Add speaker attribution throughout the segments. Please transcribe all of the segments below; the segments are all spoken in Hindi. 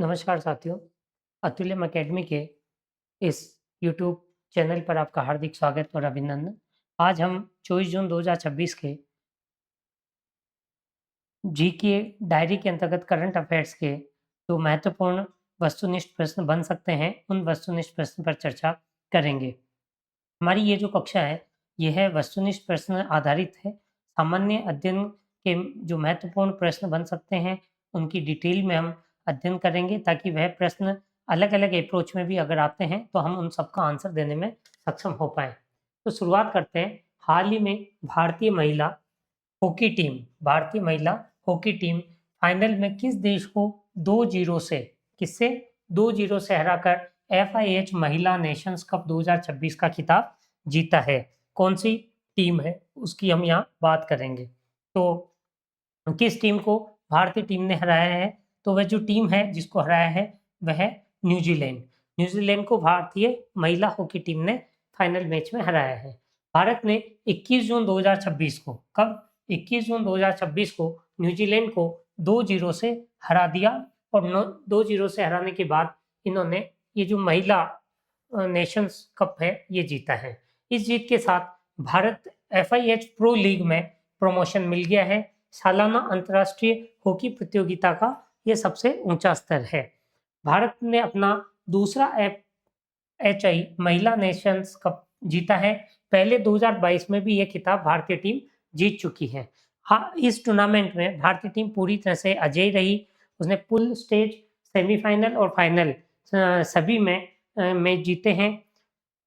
Speaker 1: नमस्कार साथियों, अतुल्यम अकेडमी के इस यूट्यूब चैनल पर आपका हार्दिक स्वागत और अभिनंदन। आज हम 24 जून 2026 के जीके डायरी के अंतर्गत करंट अफेयर्स के जो महत्वपूर्ण वस्तुनिष्ठ प्रश्न बन सकते हैं, उन वस्तुनिष्ठ प्रश्न पर चर्चा करेंगे। हमारी ये जो कक्षा है, ये है वस्तुनिष्ठ प्रश्न आधारित है। सामान्य अध्ययन के जो महत्वपूर्ण प्रश्न बन सकते हैं, उनकी डिटेल में हम अध्ययन करेंगे ताकि वह प्रश्न अलग-अलग अप्रोच में भी अगर आते हैं, तो हम उन सबका आंसर देने में सक्षम हो पाएँ। तो शुरुआत करते हैं। हाल ही में भारतीय महिला हॉकी टीम फाइनल में किस देश को 2-0 से किससे 2-0 से हराकर एफआईएच महिला नेशंस कप 2026 का खिताब जीता है? कौन सी टीम है? उसकी हम यहाँ बात करेंगे। तो किस टीम को भारतीय टीम ने हराया है? तो वह जो टीम है जिसको हराया है, वह है न्यूजीलैंड। न्यूजीलैंड को भारतीय महिला हॉकी टीम ने फाइनल मैच में हराया है। भारत ने 21 जून 2026 को कब 21 जून 2026 को न्यूजीलैंड को 2-0 से हरा दिया और 2-0 से हराने के बाद इन्होंने ये जो महिला नेशंस कप है ये जीता है। इस जीत के साथ भारत एफआईएच प्रो लीग में प्रमोशन मिल गया है। सालाना अंतर्राष्ट्रीय हॉकी प्रतियोगिता का ये सबसे ऊंचा स्तर है। भारत ने अपना दूसरा एचआई महिला नेशंस कप जीता है। पहले 2022 में भी ये खिताब भारतीय टीम जीत चुकी है। हाँ, इस टूर्नामेंट में भारतीय टीम पूरी तरह से अजेय रही। उसने पुल स्टेज, सेमीफाइनल और फाइनल सभी में मैच जीते हैं।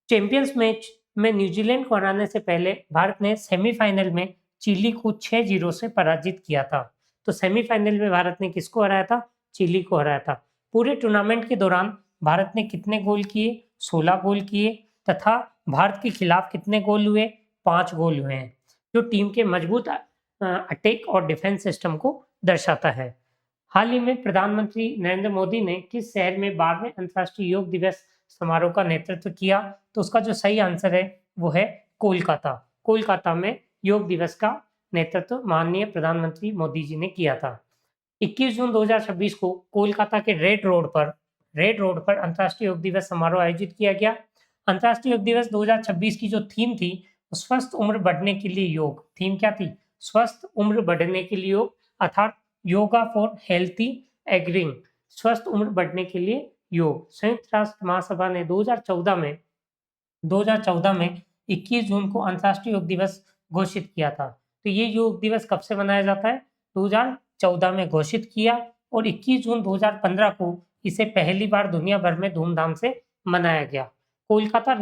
Speaker 1: चैंपियंस मैच में न्यूजीलैंड को हराने से पहले भारत ने सेमीफाइनल में चिली को 6-0 से पराजित किया था। तो सेमीफाइनल में भारत ने किसको हराया था? चिली को हराया था। पूरे टूर्नामेंट के दौरान भारत ने कितने गोल किए? 16 गोल किए तथा भारत के खिलाफ कितने गोल हुए? 5 गोल हुए हैं, जो टीम के मजबूत अटैक और डिफेंस सिस्टम को दर्शाता है। हाल ही में प्रधानमंत्री नरेंद्र मोदी ने किस शहर में 12वें अंतर्राष्ट्रीय योग दिवस समारोह का नेतृत्व किया? तो उसका जो सही आंसर है वो है कोलकाता। कोलकाता में योग दिवस का नेतृत्व माननीय प्रधानमंत्री मोदी जी ने किया था। 21 जून 2026 को कोलकाता के रेड रोड पर अंतर्राष्ट्रीय योग दिवस समारोह आयोजित किया गया। अंतर्राष्ट्रीय योग दिवस 2026 की जो थीम थी, स्वस्थ उम्र बढ़ने के लिए योग। थीम क्या थी? स्वस्थ उम्र बढ़ने के लिए योग, अर्थात योगा फॉर हेल्थी एग्रिंग, स्वस्थ उम्र बढ़ने के लिए योग। संयुक्त राष्ट्र महासभा ने 2014 में 21 जून को अंतर्राष्ट्रीय योग दिवस घोषित किया था। तो ये योग दिवस कब से मनाया जाता है? 2014 में घोषित किया और 21 जून 2015 को इसे पहली बार दुनिया भर में धूमधाम से मनाया गया। कोलकाता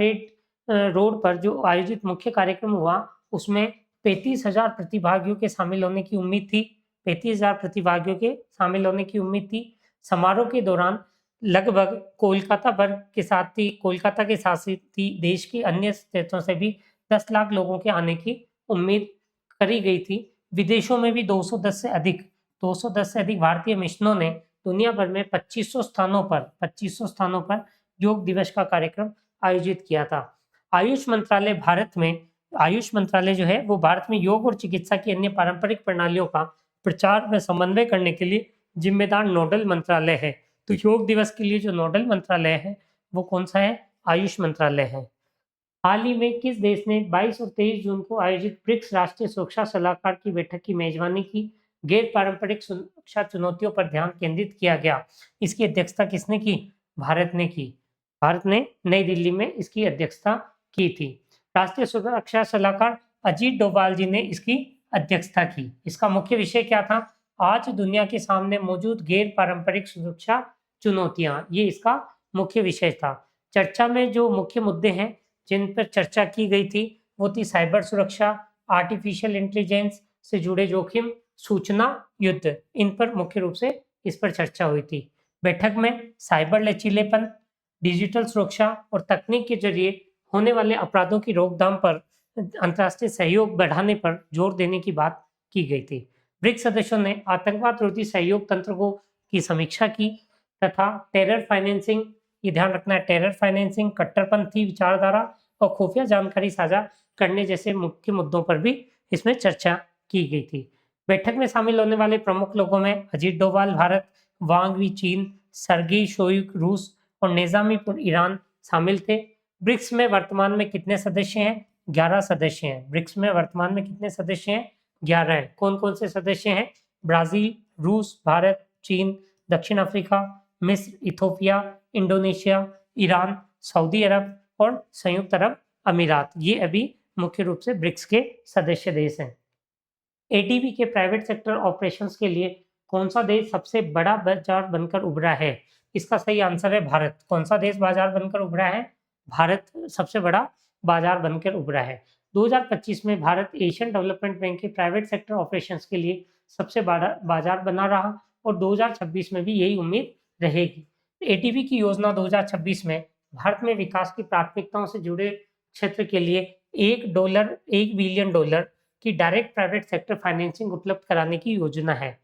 Speaker 1: रोड पर जो आयोजित मुख्य कार्यक्रम हुआ, उसमें 35,000 प्रतिभागियों के शामिल होने की उम्मीद थी। 35,000 प्रतिभागियों के शामिल होने की उम्मीद थी। समारोह के दौरान लगभग कोलकाता के साथ ही देश के अन्य क्षेत्रों से भी 10 लाख लोगों के आने की उम्मीद करी गई थी। विदेशों में भी 210 से अधिक भारतीय मिशनों ने दुनिया भर में 2500 स्थानों पर योग दिवस का कार्यक्रम आयोजित किया था। आयुष मंत्रालय जो है वो भारत में योग और चिकित्सा की अन्य पारंपरिक प्रणालियों का प्रचार व समन्वय करने के लिए जिम्मेदार नोडल मंत्रालय है। तो योग दिवस के लिए जो नोडल मंत्रालय है वो कौन सा है? आयुष मंत्रालय है। हाल ही में किस देश ने 22 और 23 जून को आयोजित ब्रिक्स राष्ट्रीय सुरक्षा सलाहकार की बैठक की मेजबानी की? गैर पारंपरिक सुरक्षा चुनौतियों पर ध्यान केंद्रित किया गया। इसकी अध्यक्षता किसने की? भारत ने की। भारत ने नई दिल्ली में इसकी अध्यक्षता की थी। राष्ट्रीय सुरक्षा सलाहकार अजीत डोभाल जी ने इसकी अध्यक्षता की। इसका मुख्य विषय क्या था? आज दुनिया के सामने मौजूद गैर पारंपरिक सुरक्षा चुनौतियां, ये इसका मुख्य विषय था। चर्चा में जो मुख्य मुद्दे हैं जिन पर चर्चा की गई थी, वो थी साइबर सुरक्षा, आर्टिफिशियल इंटेलिजेंस से जुड़े जोखिम, सूचना युद्ध। इन पर मुख्य रूप से इस पर चर्चा हुई थी। बैठक में साइबर लचीलेपन, डिजिटल सुरक्षा और तकनीक के जरिए होने वाले अपराधों की रोकथाम पर अंतर्राष्ट्रीय सहयोग बढ़ाने पर जोर देने की बात की गई थी। ब्रिक्स सदस्यों ने आतंकवाद रोधी सहयोग तंत्र की समीक्षा की तथा टेरर फाइनेंसिंग, ये ध्यान रखना है, टेरर फाइनेंसिंग, कट्टरपंथी विचारधारा और खुफिया जानकारी साझा करने जैसे मुख्य मुद्दों पर भी इसमें चर्चा की गई थी। बैठक में शामिल होने वाले प्रमुख लोगों में अजीत डोभाल भारत, वांग वी चीन, सर्गेई शोइग रूस और नेजामीपुर ईरान शामिल थे। ब्रिक्स में वर्तमान में कितने सदस्य हैं? 11 सदस्य हैं। ब्रिक्स में वर्तमान में कितने सदस्य हैं? 11 हैं। कौन कौन से सदस्य हैं? ब्राजील, रूस, भारत, चीन, दक्षिण अफ्रीका, मिस्र, इथोपिया, इंडोनेशिया, ईरान, सऊदी अरब और संयुक्त अरब अमीरात। ये अभी मुख्य रूप से ब्रिक्स के सदस्य देश हैं। एडीबी के प्राइवेट सेक्टर ऑपरेशंस के लिए कौन सा देश सबसे बड़ा बाजार बनकर उभरा है? इसका सही आंसर है भारत। कौन सा देश बाजार बनकर उभरा है? भारत सबसे बड़ा बाजार बनकर उभरा है। 2025 में भारत एशियन डेवलपमेंट बैंक के प्राइवेट सेक्टर ऑपरेशंस के लिए सबसे बड़ा बाजार बना रहा और 2026 में भी यही उम्मीद रहेगी। एडीबी की योजना 2026 में भारत में विकास की प्राथमिकताओं से जुड़े क्षेत्र के लिए $1 बिलियन की डायरेक्ट प्राइवेट सेक्टर फाइनेंसिंग उपलब्ध कराने की योजना है।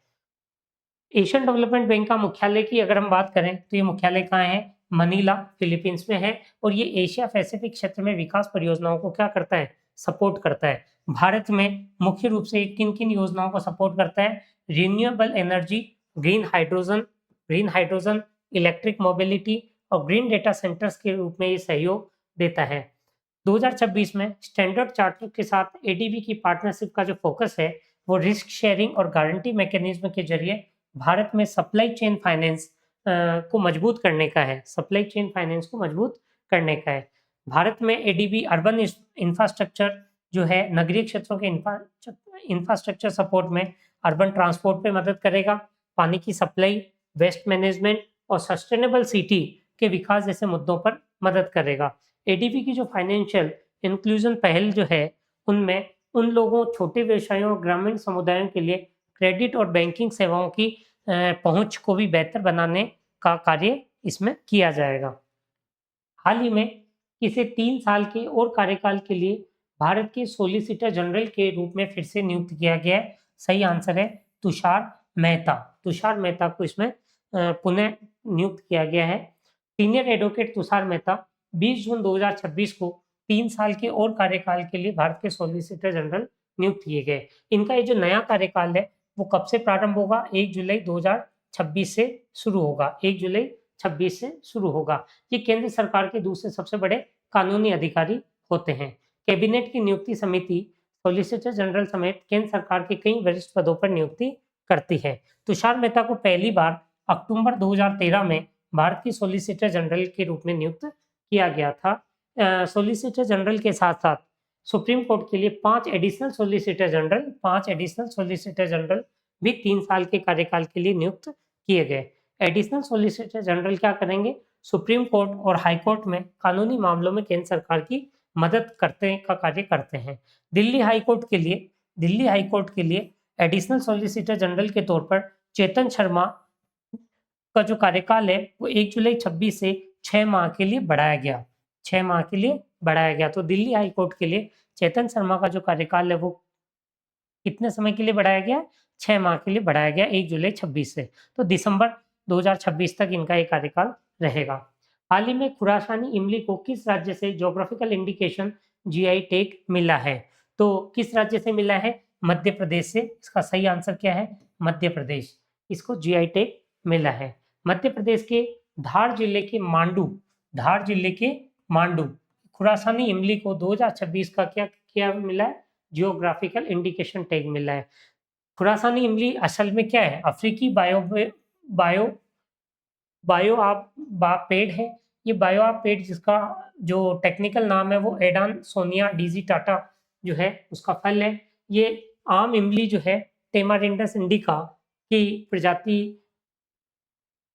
Speaker 1: एशियन डेवलपमेंट बैंक का मुख्यालय की अगर हम बात करें तो ये मुख्यालय कहाँ है? मनीला, फिलीपींस में है और ये एशिया पैसिफिक क्षेत्र में विकास परियोजनाओं को क्या करता है? सपोर्ट करता है। भारत में मुख्य रूप से किन किन योजनाओं को सपोर्ट करता है? Renewable energy, green hydrogen, electric mobility और ग्रीन डेटा सेंटर्स के रूप में ये सहयोग देता है। 2026 में स्टैंडर्ड चार्टर्ड के साथ एडीबी की पार्टनरशिप का जो फोकस है वो रिस्क शेयरिंग और गारंटी मैकेनिज्म के जरिए भारत में सप्लाई चेन फाइनेंस को मजबूत करने का है। सप्लाई चेन फाइनेंस को मजबूत करने का है। भारत में एडीबी अर्बन इंफ्रास्ट्रक्चर जो है नगरीय क्षेत्रों के इंफ्रास्ट्रक्चर सपोर्ट में अर्बन ट्रांसपोर्ट पे मदद करेगा, पानी की सप्लाई, वेस्ट मैनेजमेंट और सस्टेनेबल सिटी के विकास जैसे मुद्दों पर मदद करेगा। एडीबी की जो फाइनेंशियल इंक्लूजन पहल जो है उनमें उन लोगों, छोटे व्यवसायों और ग्रामीण समुदायों के लिए क्रेडिट और बैंकिंग सेवाओं की पहुंच को भी बेहतर बनाने का कार्य इसमें किया जाएगा। हाल ही में इसे 3 साल के और कार्यकाल के लिए भारत के सॉलिसिटर जनरल के रूप में फिर से नियुक्त किया गया है। सही आंसर है तुषार मेहता। तुषार मेहता को इसमें पुनः नियुक्त किया गया है। सीनियर एडवोकेट तुषार मेहता 20 जून 2026 को 3 साल के और कार्यकाल के लिए भारत के सॉलिसिटर जनरल नियुक्त किए गए। इनका ये जो नया कार्यकाल है वो कब से प्रारंभ होगा? 1 जुलाई 2026 से शुरू होगा। 1 जुलाई 26 से शुरू होगा। ये केंद्र सरकार के दूसरे सबसे बड़े कानूनी अधिकारी होते हैं। कैबिनेट की नियुक्ति समिति सॉलिसिटर जनरल समेत केंद्र सरकार के कई वरिष्ठ पदों पर नियुक्ति करती है। तुषार मेहता को पहली बार अक्टूबर 2013 में भारत की सॉलिसिटर जनरल के रूप में नियुक्त किया गया था। सॉलिसिटर जनरल के साथ-साथ सुप्रीम कोर्ट के लिए 5 एडिशनल सॉलिसिटर जनरल भी 3 साल के कार्यकाल के लिए नियुक्त किए गए। एडिशनल सॉलिसिटर जनरल क्या करेंगे? सुप्रीम कोर्ट और हाई कोर्ट में कानूनी मामलों में केंद्र सरकार की मदद करते का कार्य करते हैं। दिल्ली हाई कोर्ट के लिए एडिशनल सॉलिसिटर जनरल के तौर पर चेतन शर्मा का जो कार्यकाल है वो 1 जुलाई 26 से 6 माह के लिए बढ़ाया गया। 6 माह के लिए बढ़ाया गया। तो दिल्ली हाई कोर्ट के लिए चेतन शर्मा का जो कार्यकाल है वो कितने समय के लिए बढ़ाया गया? 6 माह के लिए बढ़ाया गया 1 जुलाई 26 से। तो दिसंबर 2026 तक इनका ये कार्यकाल रहेगा। हाल ही में खुरासानी इमली को किस राज्य से ज्योग्राफिकल इंडिकेशन जीआई टैग मिला है? तो किस राज्य से मिला है? मध्य प्रदेश से। इसका सही आंसर क्या है? मध्य प्रदेश। इसको जीआई टैग मिला है। मध्य प्रदेश के धार जिले के मांडू खुरासानी इमली को 2026 का क्या मिला है? जियोग्राफिकल इंडिकेशन टैग मिला है। खुरासानी इमली असल में क्या है? अफ्रीकी बायोआब पेड़ है। ये बायोआब पेड़ जिसका जो टेक्निकल नाम है वो एडानसोनिया डिजिटाटा जो है उसका फल है। ये आम इमली जो है टेमारिंडस इंडिका की प्रजाति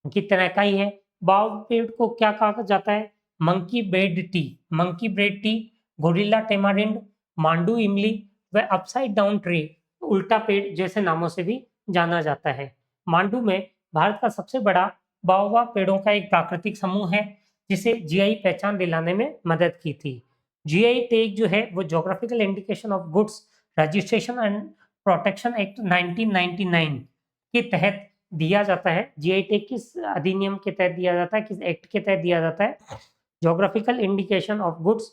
Speaker 1: की तरह का ही है। बायोआब पेड़ को क्या कहा जाता है? Monkey bread tree, gorilla tamarind, Mandu इमली व अपसाइड डाउन ट्री उल्टा पेड़ जैसे नामों से भी जाना जाता है। मांडू में भारत का सबसे बड़ा बाओबाब पेड़ों का एक प्राकृतिक समूह है जिसे जीआई पहचान दिलाने में मदद की थी। जीआई टैग जो है वो geographical indication of goods registration and protection act 1999 के तहत दिया जाता है। जीआई टैग किस अधिनियम के तहत दिया जाता है? किस एक्ट के तहत दिया जाता है? Geographical indication of goods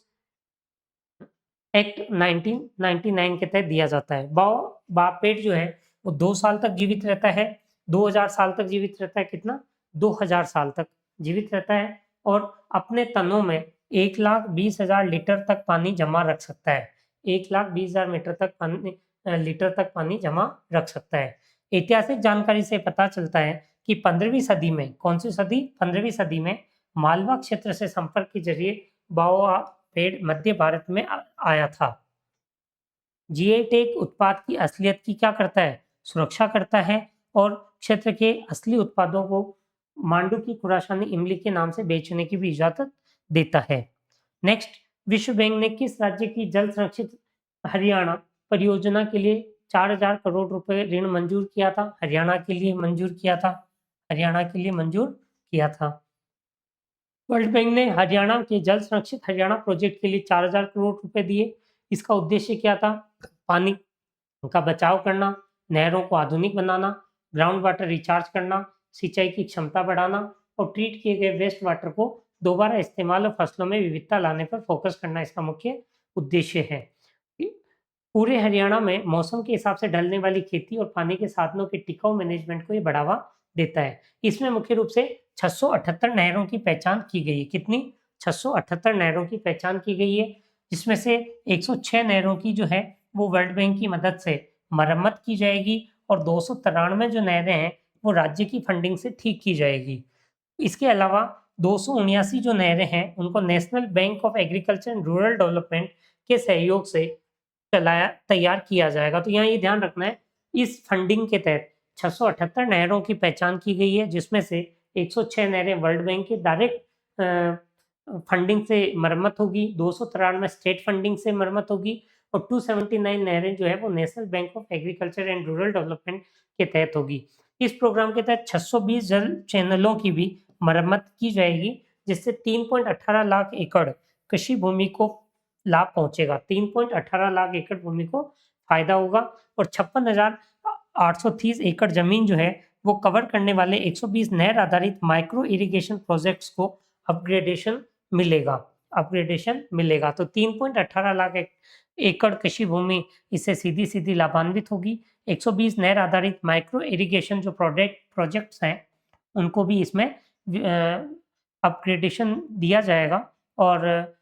Speaker 1: act 1999 के तहत दिया जाता है। बाओबाब पेड़ जो है वो 2 साल तक जीवित रहता है 2000 साल तक जीवित रहता है, कितना 2000 साल तक जीवित रहता है, और अपने तनों में 1,20,000 लीटर तक पानी जमा रख सकता है। 1,20,000 लीटर तक पानी जमा रख सकता है। ऐतिहासिक जानकारी से पता चलता है कि 15वीं सदी में, कौन सी सदी, 15वीं सदी में मालवा क्षेत्र से संपर्क के जरिए बाओआ पेड़ मध्य भारत में आया था। जीआई टैग उत्पाद की असलियत की क्या करता है, सुरक्षा करता है, और क्षेत्र के असली उत्पादों को मांडू की खुरासानी इमली के नाम से बेचने की भी इजाजत देता है। नेक्स्ट, विश्व बैंक ने किस राज्य की जल संरक्षित हरियाणा परियोजना के लिए 4,000 करोड़ रुपए ऋण मंजूर किया था? हरियाणा के लिए मंजूर किया था, हरियाणा के लिए मंजूर किया था। वर्ल्ड बैंक ने हरियाणा के जल संरक्षित हरियाणा प्रोजेक्ट के लिए 4,000 करोड़ रुपए दिए। इसका उद्देश्य क्या था? पानी का बचाव करना, नहरों को आधुनिक बनाना, ग्राउंड वाटर रिचार्ज करना, सिंचाई की क्षमता बढ़ाना, और ट्रीट किए गए वेस्ट वाटर को दोबारा इस्तेमाल और फसलों में विविधता लाने पर फोकस करना इसका मुख्य उद्देश्य है। पूरे हरियाणा में मौसम के हिसाब से ढलने वाली खेती और पानी के साधनों के टिकाऊ मैनेजमेंट को ये बढ़ावा देता है। इसमें मुख्य रूप से 678 नहरों की पहचान की गई है। कितनी? 678 नहरों की पहचान की गई है, जिसमें से 106 नहरों की जो है वो वर्ल्ड बैंक की मदद से मरम्मत की जाएगी, और 293 जो नहरें हैं वो राज्य की फंडिंग से ठीक की जाएगी। इसके अलावा 279 जो नहरें हैं उनको national bank of agriculture and rural development के सहयोग से तैयार किया जाएगा। तो यहाँ ये ध्यान रखना है, इस फंडिंग के तहत 678 नहरों की पहचान की गई है, जिसमें से 106 नहरें वर्ल्ड बैंक की डायरेक्ट फंडिंग से मरम्मत होगी, 293 स्टेट फंडिंग से मरम्मत होगी, और 279 नहरें जो है वो national bank of agriculture and rural development के तहत होगी। इस प्रोग्राम के तहत 620 जल चैनलों की भी मरम्मत की जाएगी, जिससे 3.18 लाख एकड़ कृषि भूमि को लाभ पहुंचेगा। 3.18 लाख एकड़ भूमि को फायदा होगा, और 56,830 एकड़ जमीन जो है वो कवर करने वाले 120 नहर आधारित माइक्रो इरिगेशन प्रोजेक्ट्स को अपग्रेडेशन मिलेगा। तो 3.18 लाख एकड़ कृषि भूमि इससे सीधी सीधी लाभान्वित होगी। 120 नहर आधारित माइक्रो इरिगेशन जो प्रोजेक्ट्स हैं उनको भी इसमें अपग्रेडेशन दिया जाएगा, और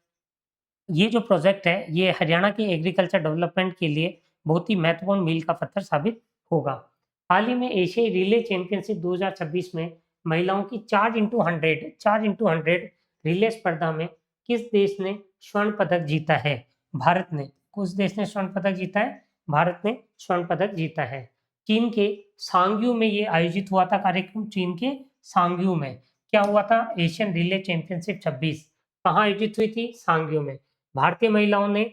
Speaker 1: ये जो प्रोजेक्ट है ये हरियाणा के एग्रीकल्चर डेवलपमेंट के लिए बहुत ही महत्वपूर्ण मील का पत्थर साबित होगा। हाल ही में एशियाई रिले चैंपियनशिप 2026 में महिलाओं की 4x100 रिले स्पर्धा में किस देश ने स्वर्ण पदक जीता है? भारत ने। किस देश ने स्वर्ण पदक जीता है? भारत ने स्वर्ण पदक जीता है। चीन के सांग्यू में ये आयोजित हुआ था कार्यक्रम। चीन के सांग्यू में क्या हुआ था? एशियन रिले चैंपियनशिप 26 कहाँ आयोजित हुई थी? सांग्यू में। भारतीय महिलाओं ने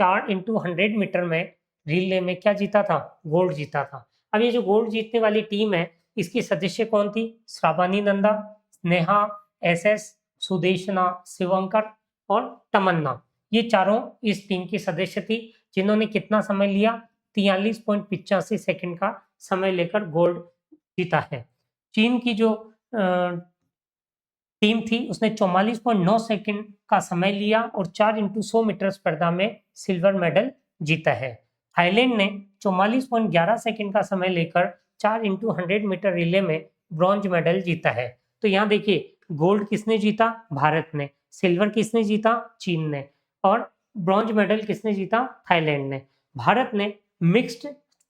Speaker 1: 4x100 मीटर में रिले में क्या जीता था? गोल्ड जीता था। अब ये जो गोल्ड जीतने वाली टीम है इसकी सदस्य कौन थी? श्रावणी नंदा, स्नेहा, एसएस, सुदेशना, शिवंकर और तमन्ना, ये चारों इस टीम की सदस्य थी, जिन्होंने कितना समय लिया? 43.85 सेकंड का समय लेकर गोल्ड जीता है। चीन की जो टीम थी उसने 44.9 सेकंड का समय लिया और 4x100 मीटर स्पर्धा में सिल्वर मेडल जीता है। थाईलैंड ने 44.11 सेकंड का समय लेकर 4x100 मीटर रिले में ब्रॉन्ज मेडल जीता है। तो यहाँ देखिए, गोल्ड किसने जीता? भारत ने। सिल्वर किसने जीता? चीन ने। और ब्रॉन्ज मेडल किसने जीता? थाईलैंड ने। भारत ने मिक्स्ड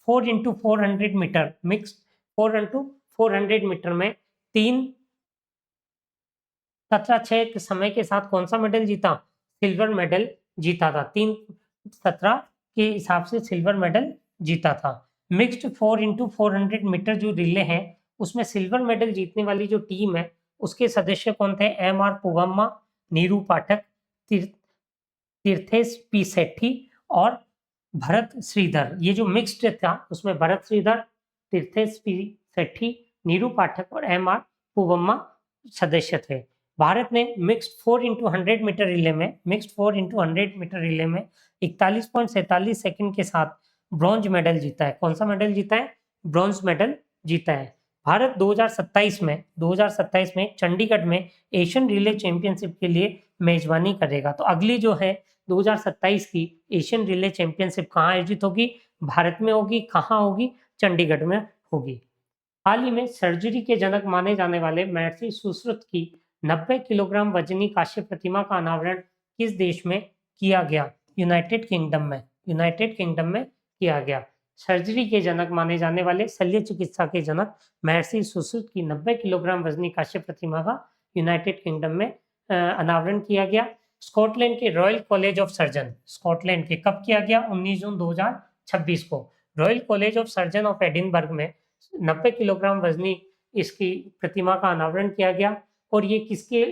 Speaker 1: 4x400 मीटर में 3:17:6 के समय के साथ कौन सा मेडल जीता? सिल्वर मेडल जीता था। 3:17 के हिसाब से सिल्वर मेडल जीता था। मिक्स्ड 4x400 मीटर जो रिले हैं उसमें सिल्वर मेडल जीतने वाली जो टीम है उसके सदस्य कौन थे? एम.आर. पूवम्मा, नीरू पाठक, तीर्थेश पी सेठी और भरत श्रीधर। ये जो मिक्स्ड था उसमें भरत श्रीधर, तीर्थेश पी सेठी, नीरू पाठक और एम.आर. पूवम्मा सदस्य थे। भारत ने मिक्स्ड 4x100 मीटर रिले में 41.47 सेकंड के साथ ब्रॉन्ज मेडल जीता है। कौन सा मेडल जीता है? ब्रॉन्ज मेडल जीता है। भारत 2027 में चंडीगढ़ में एशियन रिले चैंपियनशिप के लिए मेजबानी करेगा। तो अगली जो है 2027 की एशियन रिले चैंपियनशिप कहाँ आयोजित होगी? भारत में होगी। कहाँ होगी? चंडीगढ़ में होगी। हाल ही में सर्जरी के जनक माने जाने वाले महर्षि सुश्रुत की 90 किलोग्राम वजनी कांस्य प्रतिमा का अनावरण किस देश में किया गया? यूनाइटेड किंगडम में। यूनाइटेड किंगडम में किया गया। सर्जरी के जनक माने जाने वाले शल्य चिकित्सा के जनक महर्षि सुश्रुत की 90 किलोग्राम वजनी कांस्य प्रतिमा का यूनाइटेड किंगडम में अनावरण किया गया। स्कॉटलैंड के royal college of surgeon, Scotland के कब किया गया? 19 जून 2026 को royal college of surgeon of Edinburgh में 90 किलोग्राम वजनी इसकी प्रतिमा का अनावरण किया गया। और ये किसके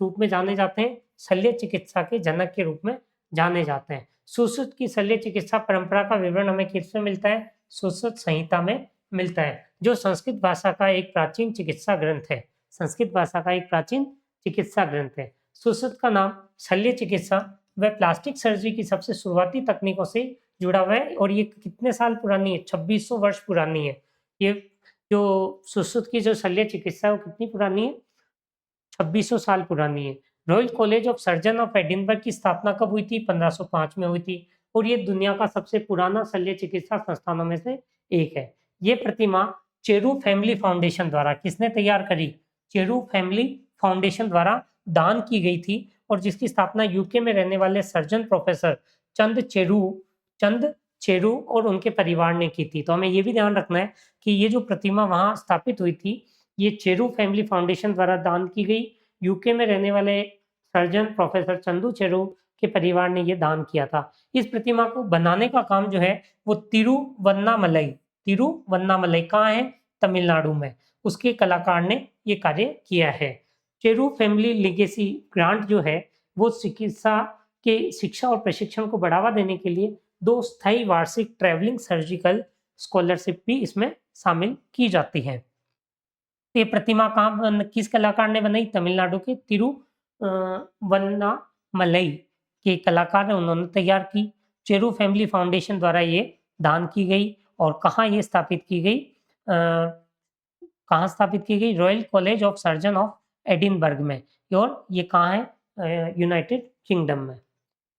Speaker 1: रूप में जाने जाते हैं? शल्य चिकित्सा के जनक के रूप में जाने जाते हैं। सुश्रुत की शल्य चिकित्सा परंपरा का विवरण हमें किसमें मिलता है? सुश्रुत संहिता में मिलता है, जो संस्कृत भाषा का एक प्राचीन चिकित्सा ग्रंथ है। संस्कृत भाषा का एक प्राचीन चिकित्सा ग्रंथ है। सुश्रुत का नाम शल्य चिकित्सा व प्लास्टिक सर्जरी की सबसे शुरुआती तकनीकों से जुड़ा हुआ है और ये कितने साल पुरानी है? 2600 वर्ष पुरानी है। ये जो सुश्रुत की जो शल्य चिकित्सा है वो कितनी पुरानी है? 2600 साल पुरानी है। Royal college of surgeon of Edinburgh की स्थापना कब हुई थी? 1505 में हुई थी और ये दुनिया का सबसे पुराना शल्य चिकित्सा संस्थानों में से एक है। ये प्रतिमा चेरू फैमिली फाउंडेशन द्वारा किसने तैयार करी? चेरू फैमिली फाउंडेशन द्वारा दान की गई थी और जिसकी स्थापना यूके में रहने वाले सर्जन प्रोफेसर चंद चेरू और उनके परिवार ने की थी। तो हमें ये भी ध्यान रखना है कि ये जो प्रतिमा वहां स्थापित हुई थी, ये चेरू फैमिली फाउंडेशन द्वारा दान की गई। यूके में रहने वाले सर्जन प्रोफेसर चंदू चेरू के परिवार ने ये दान किया था। इस प्रतिमा को बनाने का काम जो है वो तिरुवन्नामलई कहाँ है? तमिलनाडु में। उसके कलाकार ने ये कार्य किया है। चेरू फैमिली लीगेसी ग्रांट जो है वो चिकित्सा के शिक्षा और प्रशिक्षण को बढ़ावा देने के लिए 2 स्थायी वार्षिक ट्रैवलिंग सर्जिकल स्कॉलरशिप भी इसमें शामिल की जाती है। ये प्रतिमा किस कलाकार ने बनाई? तमिलनाडु के तिरुवन्नामलई के कलाकार ने उन्होंने तैयार की। चेरू फैमिली फाउंडेशन द्वारा ये दान की गई और कहाँ ये स्थापित की गई? कहाँ स्थापित की गई? Royal college of surgeon of Edinburgh में। और ये कहाँ है? यूनाइटेड किंगडम में।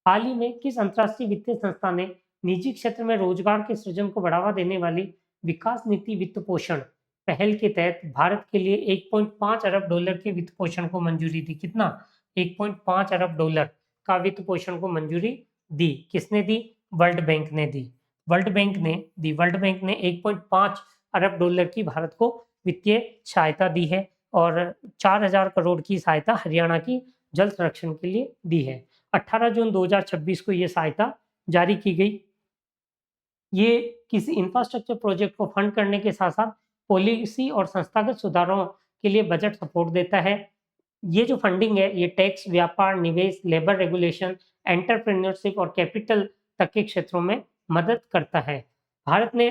Speaker 1: हाल ही में किस अंतर्राष्ट्रीय वित्तीय संस्था ने निजी क्षेत्र में रोजगार के सृजन को बढ़ावा देने वाली विकास नीति वित्त पोषण पहल के तहत भारत के लिए 1.5 अरब डॉलर के वित्त पोषण को मंजूरी दी? कितना? 1.5 अरब डॉलर का वित्त पोषण को मंजूरी दी। किसने दी? वर्ल्ड बैंक ने दी। वर्ल्ड बैंक ने दी। वर्ल्ड बैंक ने 1.5 अरब डॉलर की भारत को वित्तीय सहायता दी है और 4000 करोड़ की सहायता हरियाणा की जल संरक्षण के लिए दी है। 18 जून 2026 को ये सहायता जारी की गई। ये किसी इंफ्रास्ट्रक्चर प्रोजेक्ट को फंड करने के साथ साथ पॉलिसी और संस्थागत सुधारों के लिए बजट सपोर्ट देता है। ये जो फंडिंग है ये टैक्स, व्यापार, निवेश, लेबर रेगुलेशन, एंटरप्रेन्योरशिप और कैपिटल तक के क्षेत्रों में मदद करता है। भारत ने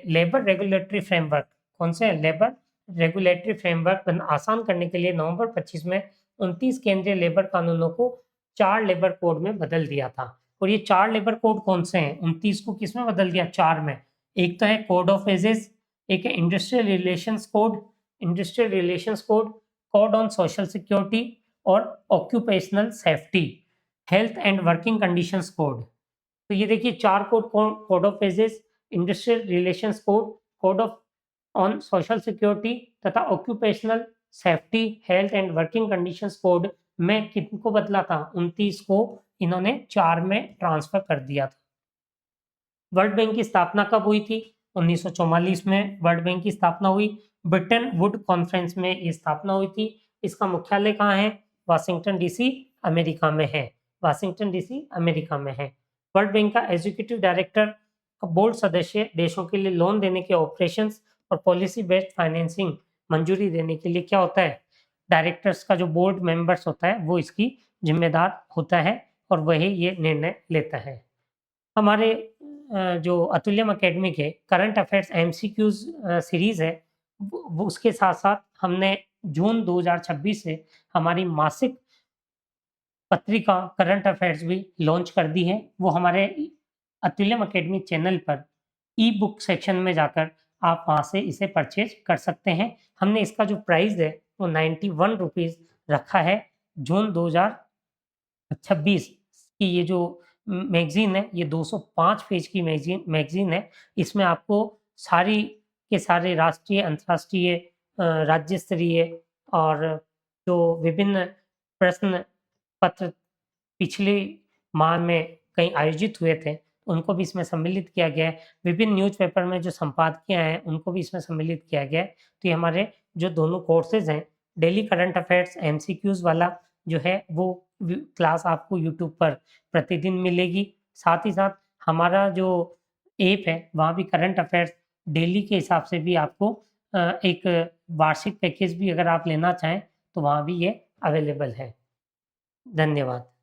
Speaker 1: लेबर रेगुलेटरी फ्रेमवर्क, कौन से? लेबर रेगुलेटरी फ्रेमवर्क आसान करने के लिए नवंबर 25 में 29 केंद्रीय लेबर कानूनों को 4 लेबर कोड में बदल दिया था। और ये 4 लेबर कोड कौन से हैं? 29 को किसमें बदल दिया? 4 में। एक तो है कोड ऑफ एजेस, एक है industrial relations code, code on social security और occupational safety, health and working conditions code. तो ये देखिए 4 code, code of wages, industrial relations code, code of on social security तथा occupational safety, health and working conditions code में किनको बदला था? 29 को इन्होंने 4 में ट्रांसफर कर दिया था। वर्ल्ड बैंक की स्थापना कब हुई थी? 1944 में वर्ल्ड बैंक की स्थापना हुई। ब्रिटेन वुड कॉन्फ्रेंस में ये स्थापना हुई थी। इसका मुख्यालय कहाँ है? वाशिंगटन डीसी अमेरिका में है। वाशिंगटन डीसी अमेरिका में है। वर्ल्ड बैंक का एग्जीक्यूटिव डायरेक्टर बोर्ड सदस्य देशों के लिए लोन देने के ऑपरेशंस और पॉलिसी बेस्ड फाइनेंसिंग मंजूरी देने के लिए क्या होता है? डायरेक्टर्स का जो बोर्ड मेंबर्स होता है वो इसकी जिम्मेदार होता है और वही ये निर्णय लेता है। हमारे जो अतुल्यम अकेडमी के करंट अफेयर्स एमसीक्यूज सीरीज है वो उसके साथ साथ हमने जून 2026 से हमारी मासिक पत्रिका करंट अफेयर्स भी लॉन्च कर दी है। वो हमारे अतुल्यम अकेडमी चैनल पर ई बुक सेक्शन में जाकर आप वहाँ से इसे परचेज कर सकते हैं। हमने इसका जो प्राइस है वो 91 रुपीज़ रखा है। जून 2026 की ये जो मैगज़ीन है ये 205 पेज की मैगज़ीन है। इसमें आपको सारी के सारे राष्ट्रीय, अंतर्राष्ट्रीय, राज्य स्तरीय और जो विभिन्न प्रश्न पत्र पिछले माह में कहीं आयोजित हुए थे, उनको भी इसमें सम्मिलित किया गया है। विभिन्न न्यूज़पेपर में जो संपादकीय हैं, उनको भी इसमें सम्मिलित किया गया है। तो ये हमारे जो दोनों कोर्सेज़ हैं, डेली करंट अफ़ेयर्स एमसीक्यूज़ वाला जो है, वो क्लास आपको यूट्यूब पर प्रतिदिन मिलेगी। साथ ही साथ हमारा जो ऐप है, वहाँ भी करंट अफ़ेयर्स डेली के हिसाब से भी आपको एक वार्षिक पैकेज भी अगर आप लेना चाहें, तो वहाँ भी ये अवेलेबल है। धन्यवाद।